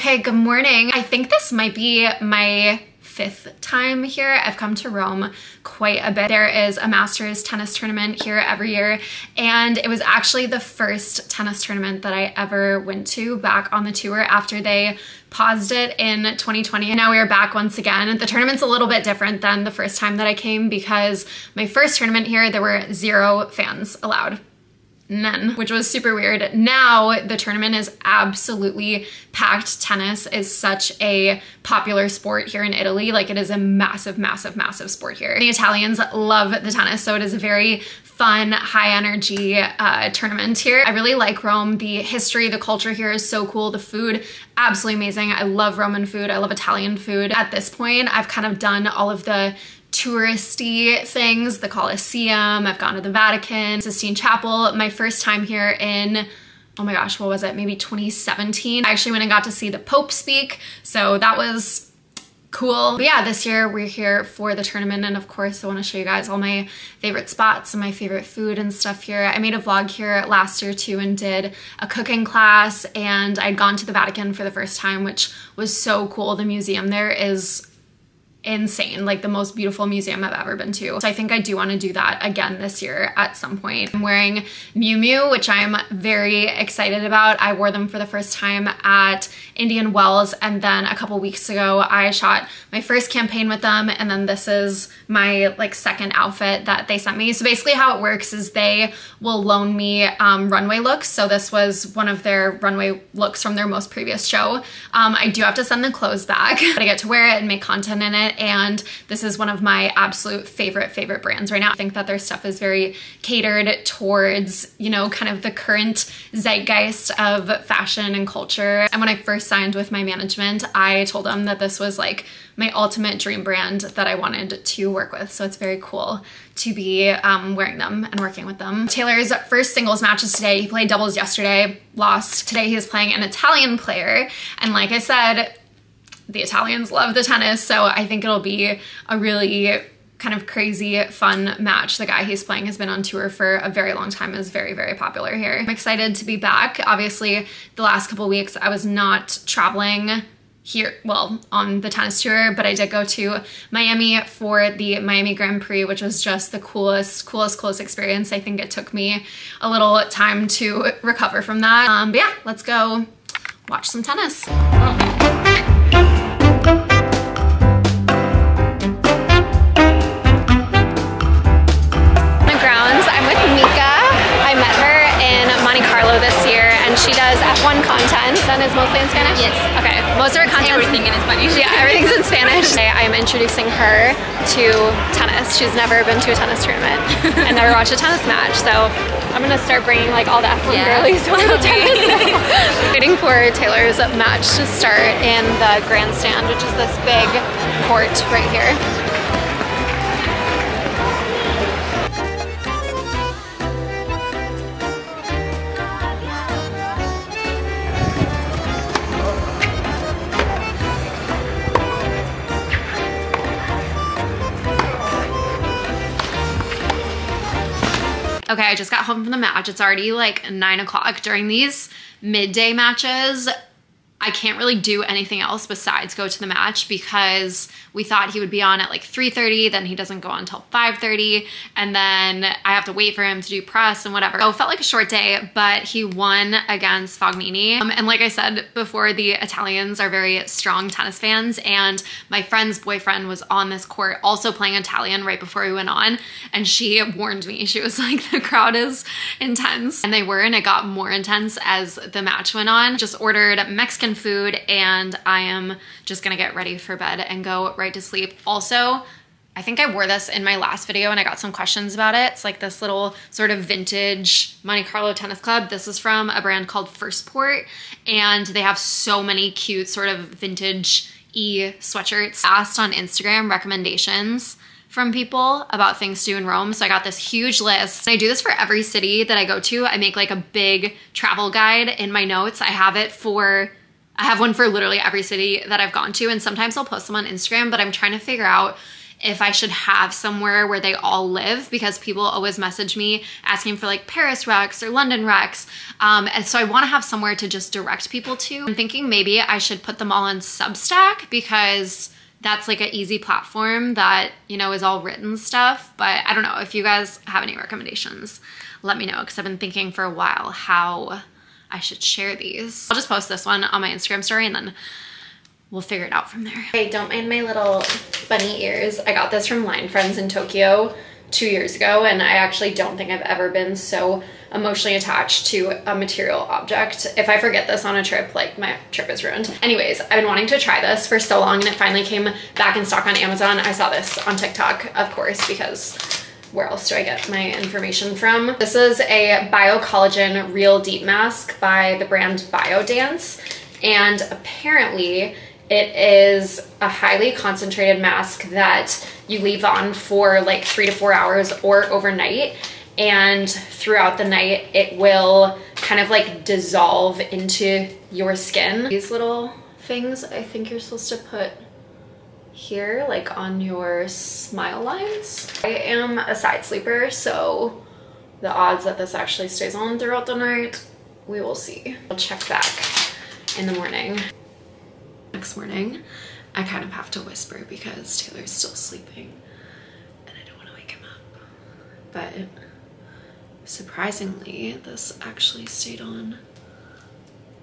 Okay, good morning. I think this might be my 5th time here. I've come to Rome quite a bit. There is a Masters tennis tournament here every year, and it was actually the first tennis tournament that I ever went to back on the tour after they paused it in 2020, and now we are back once again. The tournament's a little bit different than the first time that I came because my first tournament here, there were 0 fans allowed. None, which was super weird. Now the tournament is absolutely packed. Tennis is such a popular sport here in Italy. Like, it is a massive, massive, massive sport here. The Italians love the tennis, so it is a very fun, high energy tournament here. I really like Rome. The history, the culture here is so cool. The food, absolutely amazing. I love Roman food. I love Italian food. At this point, I've kind of done all of the touristy things, the Colosseum, I've gone to the Vatican, Sistine Chapel. My first time here in, oh my gosh, what was it? Maybe 2017. I actually went and got to see the Pope speak, so that was cool. But yeah, this year we're here for the tournament, and of course I want to show you guys all my favorite spots and my favorite food and stuff here. I made a vlog here last year too and did a cooking class, and I'd gone to the Vatican for the first time, which was so cool. The museum there is insane, like the most beautiful museum I've ever been to. So I think I do want to do that again this year at some point. I'm wearing Miu Miu, which I'm very excited about. I wore them for the first time at Indian Wells, and then a couple weeks ago I shot my first campaign with them, and then this is my like second outfit that they sent me. So basically how it works is they will loan me runway looks. So this was one of their runway looks from their most previous show. I do have to send the clothes back, but I get to wear it and make content in it. And this is one of my absolute favorite brands right now. I think that their stuff is very catered towards, you know, kind of the current zeitgeist of fashion and culture. And when I first signed with my management, I told them that this was like my ultimate dream brand that I wanted to work with. So it's very cool to be wearing them and working with them. Taylor's first singles match is today. He played doubles yesterday, lost. Today he is playing an Italian player. And like I said, the Italians love the tennis, so I think it'll be a really kind of crazy, fun match. The guy he's playing has been on tour for a very long time, is very, very popular here. I'm excited to be back. Obviously, the last couple weeks I was not traveling here, well, on the tennis tour, but I did go to Miami for the Miami Grand Prix, which was just the coolest experience. I think it took me a little time to recover from that. But yeah, let's go watch some tennis. She does F1 content, then is mostly in Spanish? Yes. Okay, most of her content. Everything in Spanish. Yeah, everything's in Spanish. Today I am introducing her to tennis. She's never been to a tennis tournament and never watched a tennis match, so I'm gonna start bringing like all the F1 girlies to the tennis. Waiting for Taylor's match to start in the grandstand, which is this big court right here. Okay, I just got home from the match. It's already like 9 o'clock. During these midday matches, I can't really do anything else besides go to the match because we thought he would be on at like 3:30, then he doesn't go on until 5:30, and then I have to wait for him to do press and whatever. So it felt like a short day, but he won against Fognini. And like I said before, the Italians are very strong tennis fans, and my friend's boyfriend was on this court also playing Italian right before we went on, and she warned me. She was like, the crowd is intense, and they were, and it got more intense as the match went on. Just ordered Mexican food, and I am just gonna get ready for bed and go right to sleep. Also, I think I wore this in my last video and I got some questions about it. It's like this little sort of vintage Monte Carlo tennis club. This is from a brand called Firstport, and they have so many cute sort of vintage-y sweatshirts. I asked on Instagram recommendations from people about things to do in Rome, so I got this huge list. I do this for every city that I go to. I make like a big travel guide in my notes. I have one for literally every city that I've gone to, and sometimes I'll post them on Instagram, but I'm trying to figure out if I should have somewhere where they all live, because people always message me asking for like Paris recs or London recs. And so I want to have somewhere to just direct people to. I'm thinking maybe I should put them all on Substack, because that's like an easy platform that, you know, is all written stuff. But I don't know, if you guys have any recommendations, let me know, because I've been thinking for a while how I should share these. I'll just post this one on my Instagram story and then we'll figure it out from there. Hey, don't mind my little bunny ears. I got this from Line Friends in Tokyo 2 years ago, and I actually don't think I've ever been so emotionally attached to a material object. If I forget this on a trip, like my trip is ruined. Anyways, I've been wanting to try this for so long, and it finally came back in stock on Amazon. I saw this on TikTok, of course, because where else do I get my information from? This is a Biocollagen Real Deep Mask by the brand Biodance, and apparently it is a highly concentrated mask that you leave on for like 3 to 4 hours or overnight. And throughout the night, it will kind of like dissolve into your skin. These little things, I think you're supposed to put here, like on your smile lines. I am a side sleeper, so the odds that this actually stays on throughout the night, we will see. I'll check back in the morning. Next morning, I kind of have to whisper because Taylor's still sleeping and I don't want to wake him up. But surprisingly, this actually stayed on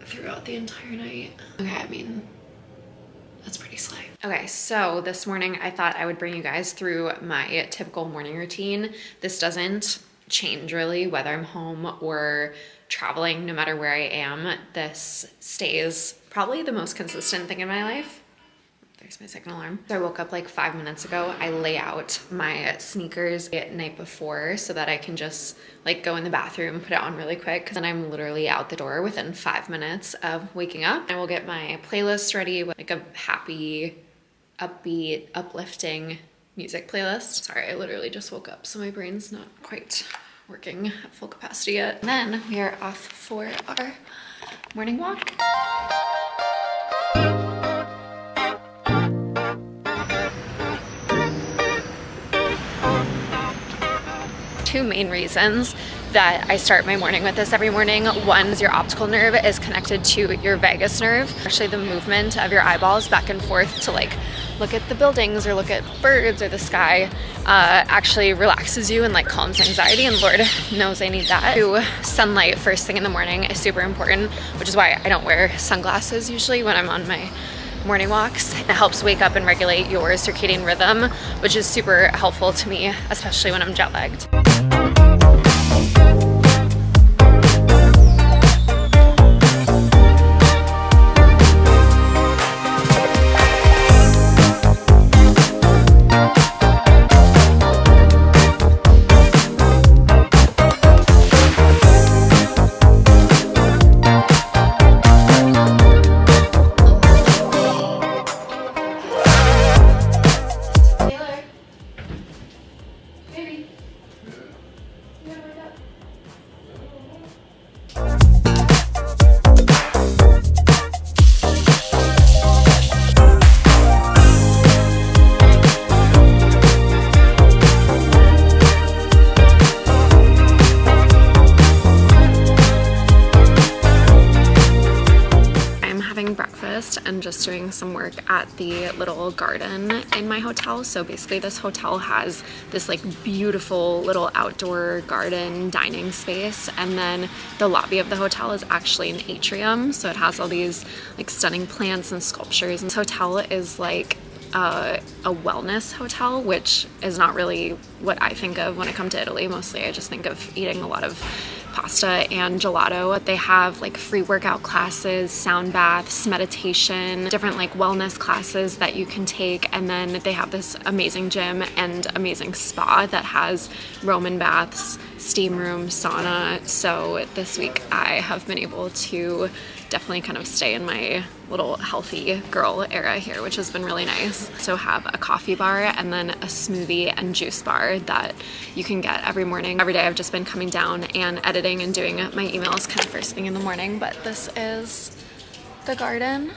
throughout the entire night. Okay, I mean, that's pretty slay. Okay, so this morning I thought I would bring you guys through my typical morning routine. This doesn't change really whether I'm home or traveling. No matter where I am, this stays probably the most consistent thing in my life. There's my second alarm. So I woke up like 5 minutes ago. I lay out my sneakers at night before so that I can just like go in the bathroom, put it on really quick. Then I'm literally out the door within 5 minutes of waking up. I will get my playlist ready with like a happy, upbeat, uplifting music playlist. Sorry, I literally just woke up, so my brain's not quite working at full capacity yet. And then we are off for our morning walk. Two main reasons that I start my morning with this every morning. One is your optical nerve is connected to your vagus nerve. Actually, the movement of your eyeballs back and forth to like look at the buildings or look at birds or the sky actually relaxes you and like calms anxiety, and Lord knows I need that. Sunlight first thing in the morning is super important, which is why I don't wear sunglasses usually when I'm on my morning walks. It helps wake up and regulate your circadian rhythm, which is super helpful to me, especially when I'm jet lagged. And just doing some work at the little garden in my hotel. So basically this hotel has this like beautiful little outdoor garden dining space, and then the lobby of the hotel is actually an atrium, so it has all these like stunning plants and sculptures. And this hotel is like a wellness hotel, which is not really what I think of when I come to Italy. Mostly I just think of eating a lot of pasta and gelato. They have like free workout classes, sound baths, meditation, different like wellness classes that you can take, and then they have this amazing gym and amazing spa that has Roman baths, steam room, sauna. So this week I have been able to definitely kind of stay in my little healthy girl era here, which has been really nice. So have a coffee bar and then a smoothie and juice bar that you can get every morning. Every day I've just been coming down and editing and doing my emails kind of first thing in the morning. But this is the garden.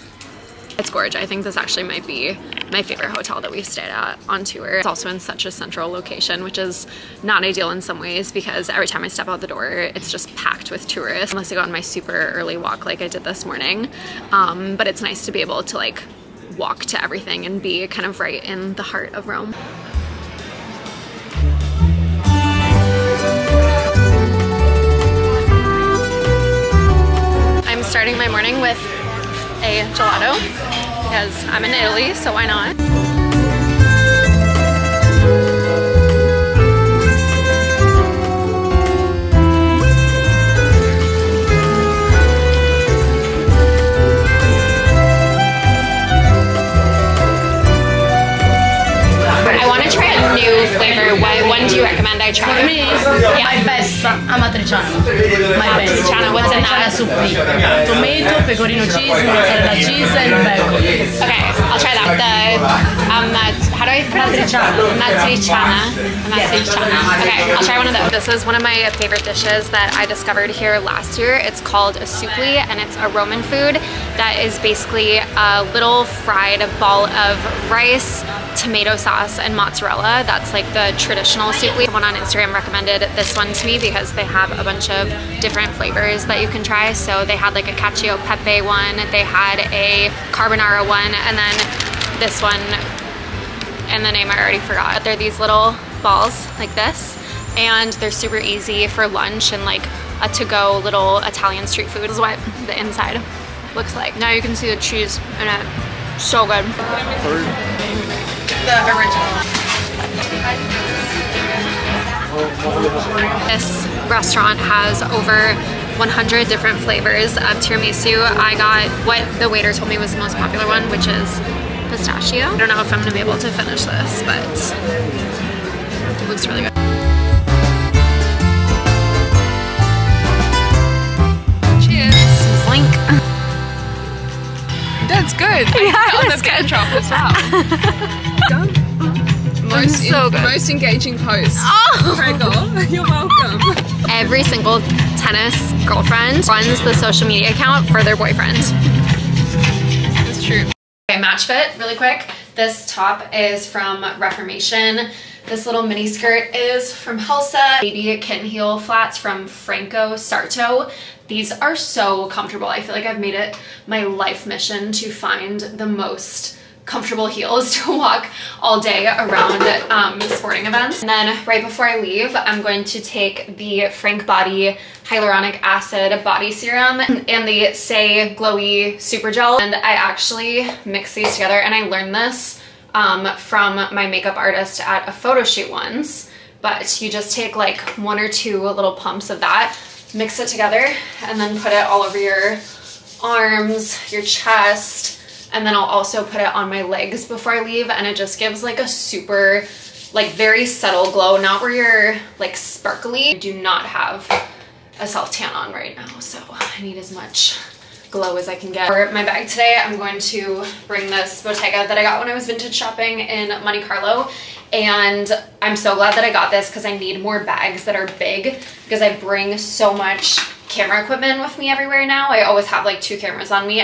It's gorgeous. I think this actually might be my favorite hotel that we've stayed at on tour. It's also in such a central location, which is not ideal in some ways because every time I step out the door, it's just packed with tourists, unless I go on my super early walk like I did this morning. But it's nice to be able to like walk to everything and be kind of right in the heart of Rome. I'm starting my morning with a gelato because I'm in Italy, so why not? I want to try a new flavor. What one do you recommend I try? For me, my best amatriciana. My best. Amatriciana, what's in that? Supreme. Tomato, pecorino cheese, mozzarella cheese, and bacon. Okay, I'll try that. How do I pronounce it? Amatriciana. Okay, I'll try one of those. This is one of my favorite dishes that I discovered here last year. It's called a supli, and it's a Roman food that is basically a little fried ball of rice, tomato sauce, and mozzarella. That's like the traditional supli. Someone on Instagram recommended this one to me because they have a bunch of different flavors that you can try. So they had like a cacio e pepe one, they had a carbonara one, and then this one, and the name I already forgot. They're these little balls like this, and they're super easy for lunch and like a to-go little Italian street food. This is what the inside looks like. Now you can see the cheese in it. So good. The original. This restaurant has over 100 different flavors of tiramisu. I got what the waiter told me was the most popular one, which is pistachio. I don't know if I'm gonna be able to finish this, but it looks really good. Cheers. Slink. That's good. Yeah, that's good. As well. Most engaging post. Oh! Gregor, you're welcome. Every single tennis girlfriend runs the social media account for their boyfriend. It's true. Okay, match fit really quick. This top is from Reformation. This little mini skirt is from Helsa. Baby kitten heel flats from Franco Sarto. These are so comfortable. I feel like I've made it my life mission to find the most comfortable heels to walk all day around sporting events. And then right before I leave, I'm going to take the Frank Body Hyaluronic Acid Body Serum and the Say Glowy Super Gel. And I actually mix these together, and I learned this from my makeup artist at a photo shoot once. But you just take like 1 or 2 little pumps of that, mix it together, and then put it all over your arms, your chest, and then I'll also put it on my legs before I leave, and it just gives like a super, like very subtle glow, not where you're like sparkly. I do not have a self-tan on right now, so I need as much glow as I can get. For my bag today, I'm going to bring this Bottega that I got when I was vintage shopping in Monte Carlo, and I'm so glad that I got this because I need more bags that are big because I bring so much camera equipment with me everywhere now. I always have like 2 cameras on me.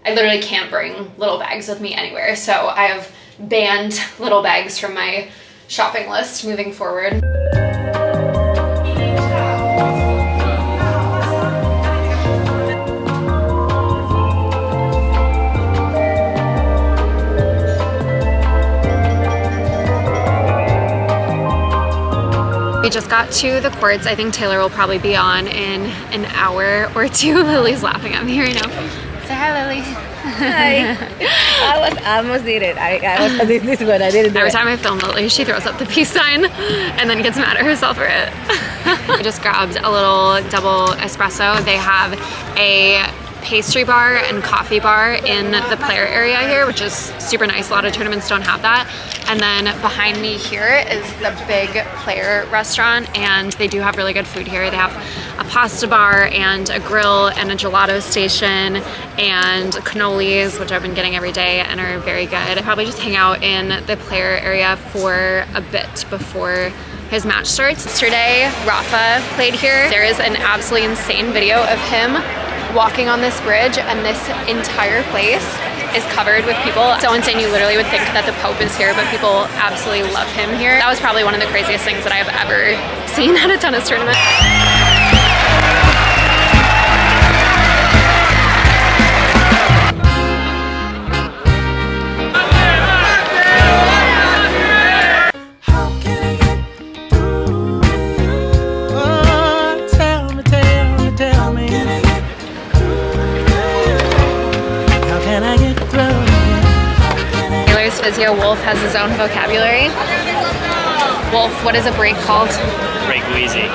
I literally can't bring little bags with me anywhere, so I have banned little bags from my shopping list moving forward. We just got to the courts. I think Taylor will probably be on in an hour or 2. Lily's laughing at me right now. Say hi, Lily. Hi. I almost did it. I did this one. I didn't do Every it. time I film Lily, she throws up the peace sign and then gets mad at herself for it. I just grabbed a little double espresso. They have a pastry bar and coffee bar in the player area here, which is super nice. A lot of tournaments don't have that. And then behind me here is the big player restaurant, and they do have really good food here. They have a pasta bar and a grill and a gelato station and cannolis, which I've been getting every day and are very good. I'll probably just hang out in the player area for a bit before his match starts. Yesterday, Rafa played here. There is an absolutely insane video of him walking on this bridge, and this entire place is covered with people. So insane, you literally would think that the Pope is here, but people absolutely love him here. That was probably one of the craziest things that I've ever seen at a tennis tournament. Physio Wolf has his own vocabulary. Wolf, what is a break called? Break wheezy.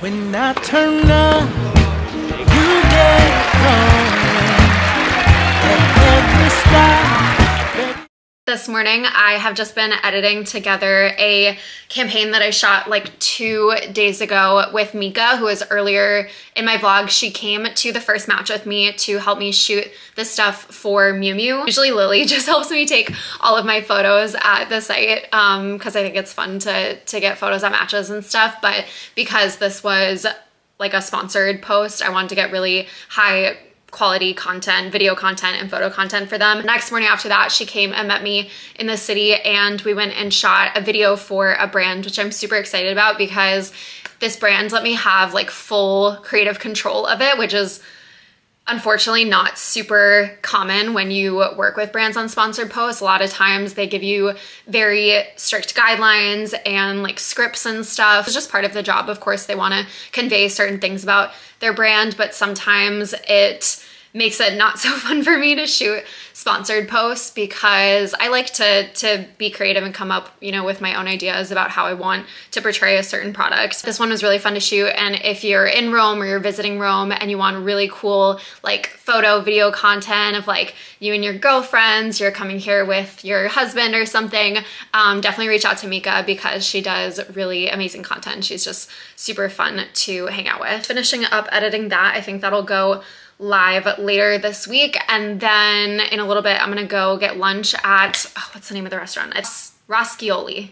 When I turn up, you get going at every stop. This morning, I have just been editing together a campaign that I shot like 2 days ago with Mika, who was earlier in my vlog. She came to the first match with me to help me shoot the stuff for Miu Miu. Usually Lily just helps me take all of my photos at the site because I think it's fun to get photos at matches and stuff. But because this was like a sponsored post, I wanted to get really high quality content, video content and photo content for them. Next morning after that, she came and met me in the city, and we went and shot a video for a brand, which I'm super excited about because this brand let me have like full creative control of it, which is unfortunately not super common when you work with brands on sponsored posts. A lot of times they give you very strict guidelines and like scripts and stuff. It's just part of the job. Of course, they want to convey certain things about their brand, but sometimes it makes it not so fun for me to shoot sponsored posts because I like to be creative and come up, you know, with my own ideas about how I want to portray a certain product. This one was really fun to shoot, and if you're in Rome or you're visiting Rome and you want really cool like photo, video content of like you and your girlfriends, you're coming here with your husband or something, definitely reach out to Mika because she does really amazing content. She's just super fun to hang out with. Finishing up editing that, I think that'll go live later this week, and then in a little bit I'm gonna go get lunch at what's the name of the restaurant? It's Raschioli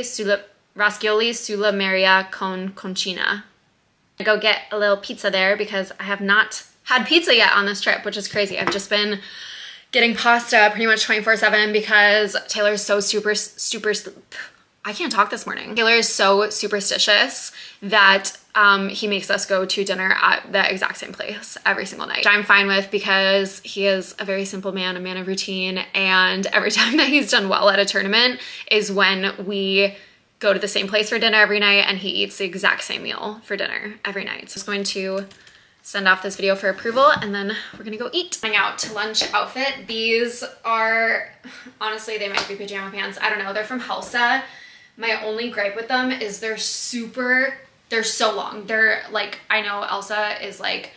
sulla Maria con Concina. I go get a little pizza there because I have not had pizza yet on this trip, which is crazy. I've just been getting pasta pretty much 24/7 because Taylor's so I can't talk this morning. Taylor is so superstitious that he makes us go to dinner at the exact same place every single night, which I'm fine with because he is a very simple man, a man of routine, and every time that he's done well at a tournament is when we go to the same place for dinner every night and he eats the exact same meal for dinner every night. So I'm just going to send off this video for approval and then we're gonna go eat. Going out to lunch outfit. These are, honestly, they might be pajama pants. I don't know, they're from Helsa. My only gripe with them is they're so long. They're like, I know Elsa is like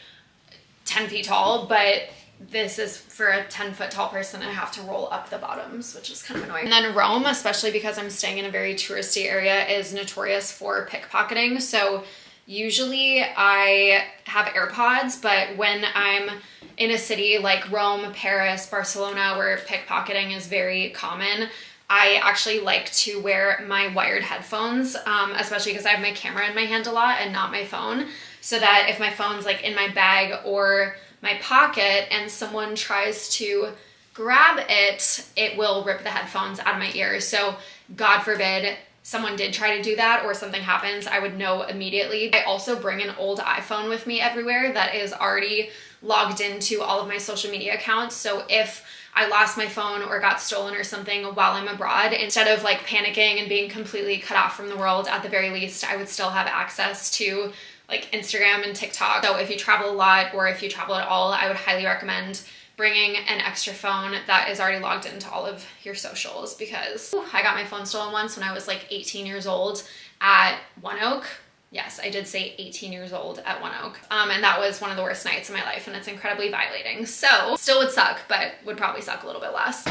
10 feet tall, but this is for a 10-foot tall person. I have to roll up the bottoms, which is kind of annoying. And then Rome, especially because I'm staying in a very touristy area, is notorious for pickpocketing. So usually I have AirPods, but when I'm in a city like Rome, Paris, Barcelona, where pickpocketing is very common, I actually like to wear my wired headphones, especially because I have my camera in my hand a lot and not my phone, so that if my phone's like in my bag or my pocket and someone tries to grab it, it will rip the headphones out of my ears. So God forbid someone did try to do that or something happens, I would know immediately. I also bring an old iPhone with me everywhere that is already logged into all of my social media accounts. So if I lost my phone or got stolen or something while I'm abroad, instead of like panicking and being completely cut off from the world, at the very least, I would still have access to like Instagram and TikTok. So if you travel a lot or if you travel at all, I would highly recommend bringing an extra phone that is already logged into all of your socials, because I got my phone stolen once when I was like 18 years old at One Oak. Yes, I did say 18 years old at One Oak. And that was one of the worst nights of my life, and it's incredibly violating. So still would suck, but would probably suck a little bit less.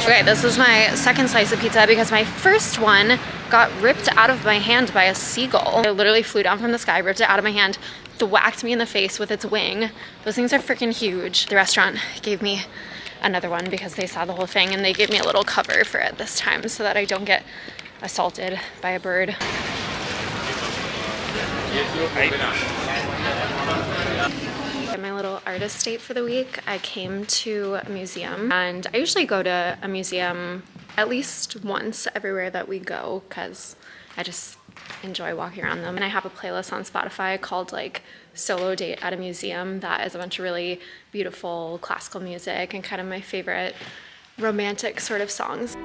Okay, this is my second slice of pizza because my first one got ripped out of my hand by a seagull. It literally flew down from the sky, ripped it out of my hand, thwacked me in the face with its wing. Those things are freaking huge. The restaurant gave me another one because they saw the whole thing and they gave me a little cover for it this time so that I don't get assaulted by a bird. At my little artist date for the week, I came to a museum, and I usually go to a museum at least once everywhere that we go because I just enjoy walking around them. And I have a playlist on Spotify called like Solo Date at a Museum that is a bunch of really beautiful classical music and kind of my favorite romantic sort of songs.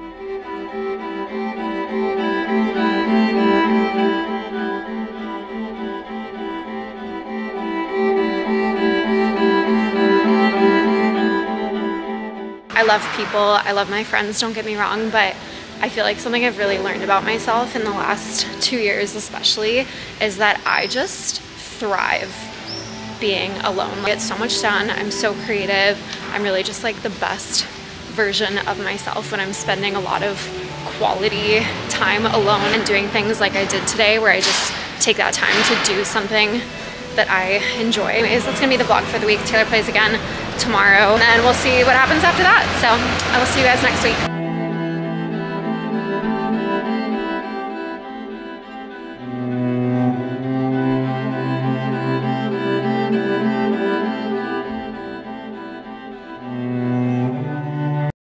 I love people, I love my friends, don't get me wrong, but I feel like something I've really learned about myself in the last 2 years especially is that I just thrive being alone. I get so much done, I'm so creative, I'm really just like the best version of myself when I'm spending a lot of quality time alone and doing things like I did today where I just take that time to do something that I enjoy. Anyways, that's gonna be the vlog for the week. Taylor plays again tomorrow, and then we'll see what happens after that. So I will see you guys next week.